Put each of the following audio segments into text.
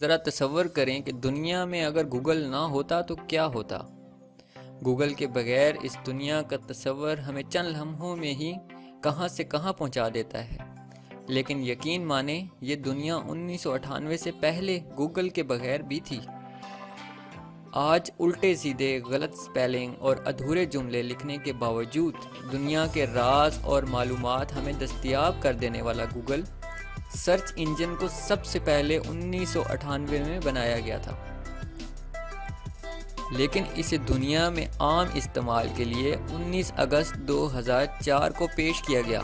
ذرا تصور کریں کہ دنیا میں اگر گوگل نہ ہوتا تو کیا ہوتا۔ گوگل کے بغیر اس دنیا کا تصور ہمیں چند لمحوں میں ہی کہاں سے کہاں پہنچا دیتا ہے، لیکن یقین مانیں یہ دنیا 1998 سے پہلے گوگل کے بغیر بھی تھی۔ آج الٹے سیدھے غلط سپیلنگ اور ادھورے جملے لکھنے کے باوجود دنیا کے راز اور معلومات ہمیں دستیاب کر دینے والا گوگل سرچ انجن کو سب سے پہلے 1998 میں بنایا گیا تھا، لیکن اسے دنیا میں عام استعمال کے لیے 19 اگست 2004 کو پیش کیا گیا۔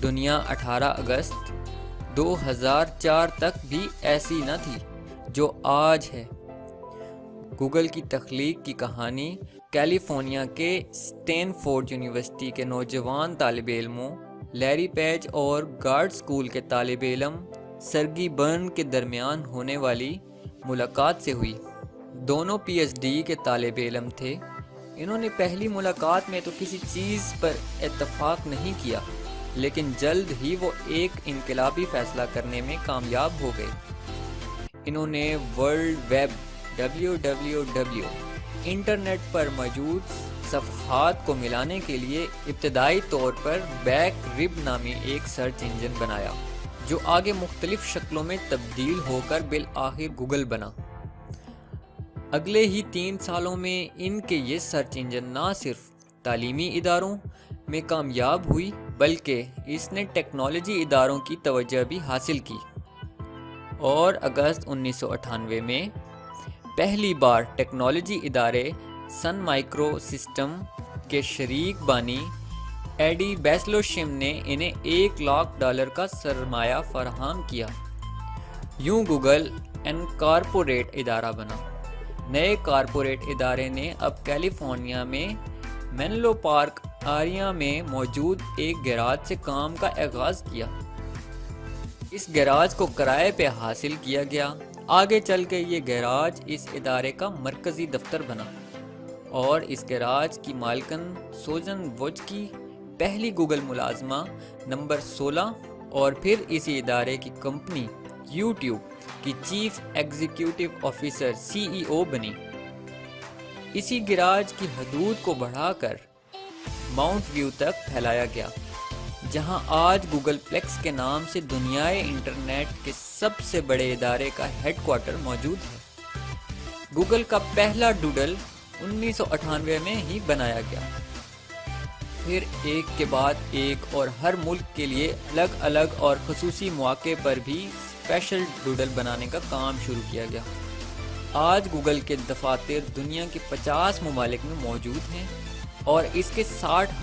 دنیا 18 اگست 2004 تک بھی ایسی نہ تھی جو آج ہے۔ گوگل کی تخلیق کی کہانی کیلیفورنیا کے اسٹینفورڈ یونیورسٹی کے نوجوان طالب علموں لیری پیج اور گارڈ اسکول کے طالب علم سرگی برن کے درمیان ہونے والی ملاقات سے ہوئی۔ دونوں پی ایچ ڈی کے طالب علم تھے۔ انہوں نے پہلی ملاقات میں تو کسی چیز پر اتفاق نہیں کیا، لیکن جلد ہی وہ ایک انقلابی فیصلہ کرنے میں کامیاب ہو گئے۔ انہوں نے ورلڈ ویب www انٹرنیٹ پر موجود صفحات کو ملانے کے لیے ابتدائی طور پر بیک رب نامی ایک سرچ انجن بنایا، جو آگے مختلف شکلوں میں تبدیل ہو کر بالآخر گوگل بنا۔ اگلے ہی 3 سالوں میں ان کے یہ سرچ انجن نہ صرف تعلیمی اداروں میں کامیاب ہوئی بلکہ اس نے ٹیکنالوجی اداروں کی توجہ بھی حاصل کی، اور اگست 1998 میں پہلی بار ٹیکنالوجی ادارے سن مائکرو سسٹم کے شریک بانی ایڈی بیسلوشم نے انہیں $1,00,000 کا سرمایہ فراہم کیا۔ یوں گوگل انکارپوریٹ ادارہ بنا۔ نئے کارپوریٹ ادارے نے اب کیلیفورنیا میں مینلو پارک ایریا میں موجود ایک گیراج سے کام کا آغاز کیا۔ اس گیراج کو کرائے پہ حاصل کیا گیا۔ آگے چل کے یہ گیراج اس ادارے کا مرکزی دفتر بنا، اور اس گیراج کی مالکن سوزن ووج کی پہلی گوگل ملازمہ نمبر 16 اور پھر اسی ادارے کی کمپنی یوٹیوب کی چیف ایگزیکٹو آفیسر CEO بنی۔ اسی گیراج کی حدود کو بڑھا کر ماؤنٹ ویو تک پھیلایا گیا، جہاں آج گوگل پلیکس کے نام سے دنیائے انٹرنیٹ کے سب سے بڑے ادارے کا ہیڈ کوارٹر موجود ہے۔ گوگل کا پہلا ڈوڈل 1998 میں ہی بنایا گیا، پھر ایک کے بعد ایک اور ہر ملک کے لیے الگ الگ اور خصوصی مواقع پر بھی اسپیشل ڈوڈل بنانے کا کام شروع کیا گیا۔ آج گوگل کے دفاتر دنیا کے 50 ممالک میں موجود ہیں، اور اس کے 60